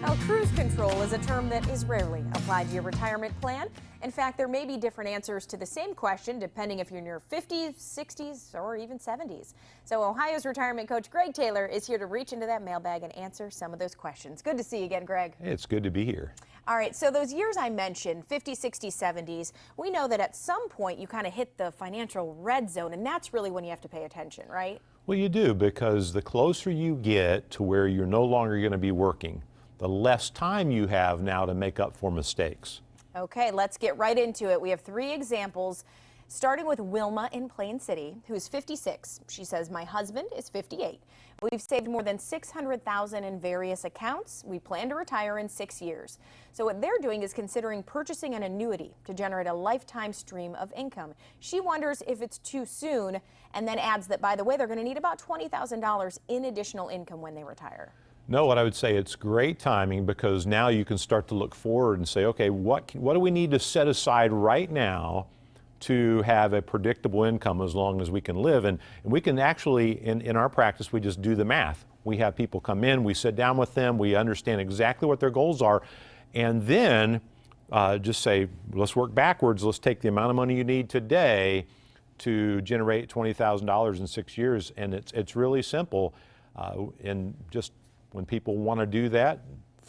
Now, cruise control is a term that is rarely applied to your retirement plan. In fact, there may be different answers to the same question depending if you're in your 50s, 60s, or even 70s. So Ohio's retirement coach Greg Taylor is here to reach into that mailbag and answer some of those questions. Good to see you again, Greg. Hey, it's good to be here. All right, so those years I mentioned, 50s, 60s, 70s, we know that at some point you kind of hit the financial red zone, and that's really when you have to pay attention, right? Well, you do, because the closer you get to where you're no longer going to be working, the less time you have now to make up for mistakes. Okay, let's get right into it. We have 3 examples, starting with Wilma in Plain City, who is 56. She says, my husband is 58. We've saved more than $600,000 in various accounts. We plan to retire in 6 years. So what they're doing is considering purchasing an annuity to generate a lifetime stream of income. She wonders if it's too soon, and then adds that, by the way, they're going to need about $20,000 in additional income when they retire. No, what I would say, it's great timing, because now you can start to look forward and say, okay, what do we need to set aside right now to have a predictable income as long as we can live? And we can actually, in our practice, we just do the math. We have people come in, we sit down with them, we understand exactly what their goals are, and then just say, let's work backwards. Let's take the amount of money you need today to generate $20,000 in 6 years. And it's really simple. And just when people want to do that,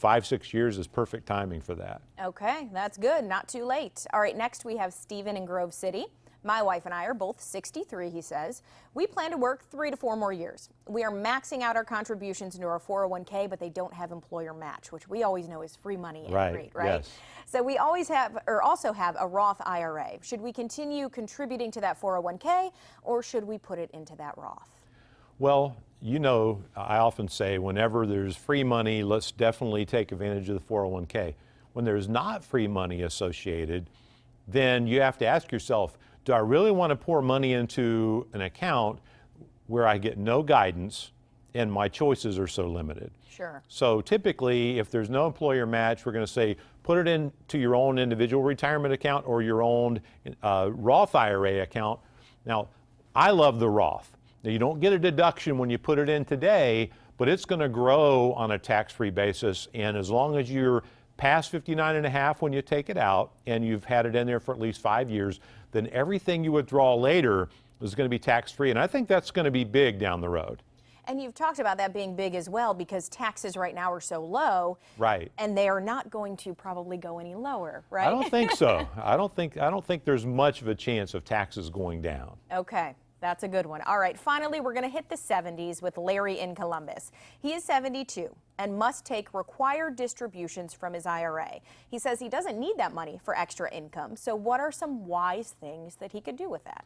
5-6 years is perfect timing for that. Okay, that's good. Not too late. All right, next we have Stephen in Grove City. My wife and I are both 63, he says. We plan to work 3 to 4 more years. We are maxing out our contributions into our 401k, but they don't have employer match, which we always know is free money and Right, great, right? yes. So we always have, or also have, a Roth IRA. Should we continue contributing to that 401k, or should we put it into that Roth? Well, you know, I often say whenever there's free money, let's definitely take advantage of the 401k. When there's not free money associated, then you have to ask yourself, do I really want to pour money into an account where I get no guidance and my choices are so limited? Sure. So typically, if there's no employer match, we're going to say put it into your own individual retirement account or your own Roth IRA account. Now, I love the Roth. Now, you don't get a deduction when you put it in today, but it's going to grow on a tax-free basis. And as long as you're past 59 and a half when you take it out and you've had it in there for at least 5 years, then everything you withdraw later is going to be tax-free. And I think that's going to be big down the road. And you've talked about that being big as well, because taxes right now are so low. Right. And they are not going to probably go any lower, right? I don't think so. I don't think there's much of a chance of taxes going down. Okay. That's a good one. All right, finally, we're going to hit the 70s with Larry in Columbus. He is 72 and must take required distributions from his IRA. He says he doesn't need that money for extra income. So what are some wise things that he could do with that?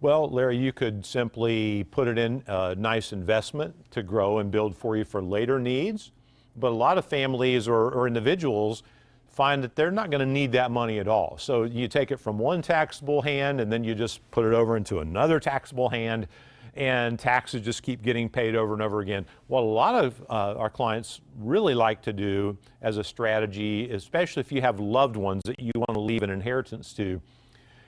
Well, Larry, you could simply put it in a nice investment to grow and build for you for later needs. But a lot of families or individuals find that they're not going to need that money at all. So you take it from one taxable hand and then you just put it over into another taxable hand, and taxes just keep getting paid over and over again. What a lot of our clients really like to do as a strategy, especially if you have loved ones that you want to leave an inheritance to,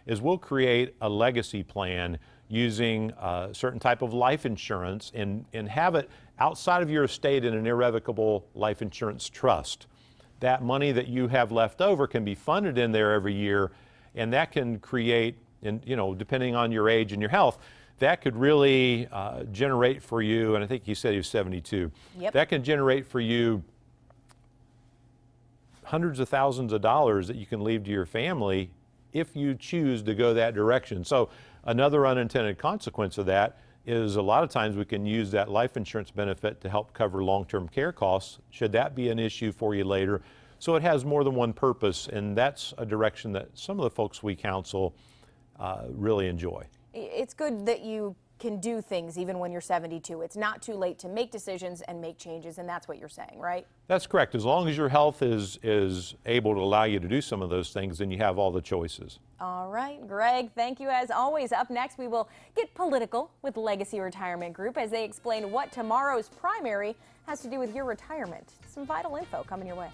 is we'll create a legacy plan using a certain type of life insurance and have it outside of your estate in an irrevocable life insurance trust. That money that you have left over can be funded in there every year, and that can create, and depending on your age and your health, that could really generate for you, and I think you said he was 72. Yep. That can generate for you hundreds of thousands of dollars that you can leave to your family if you choose to go that direction. So another unintended consequence of that is a lot of times we can use that life insurance benefit to help cover long-term care costs, should that be an issue for you later. So it has more than one purpose, and that's a direction that some of the folks we counsel really enjoy. It's good that you can do things even when you're 72. It's not too late to make decisions and make changes, and that's what you're saying, right? That's correct. As long as your health is able to allow you to do some of those things, then you have all the choices. All right, Greg, thank you as always. Up next, we will get political with Legacy Retirement Group as they explain what tomorrow's primary has to do with your retirement. Some vital info coming your way.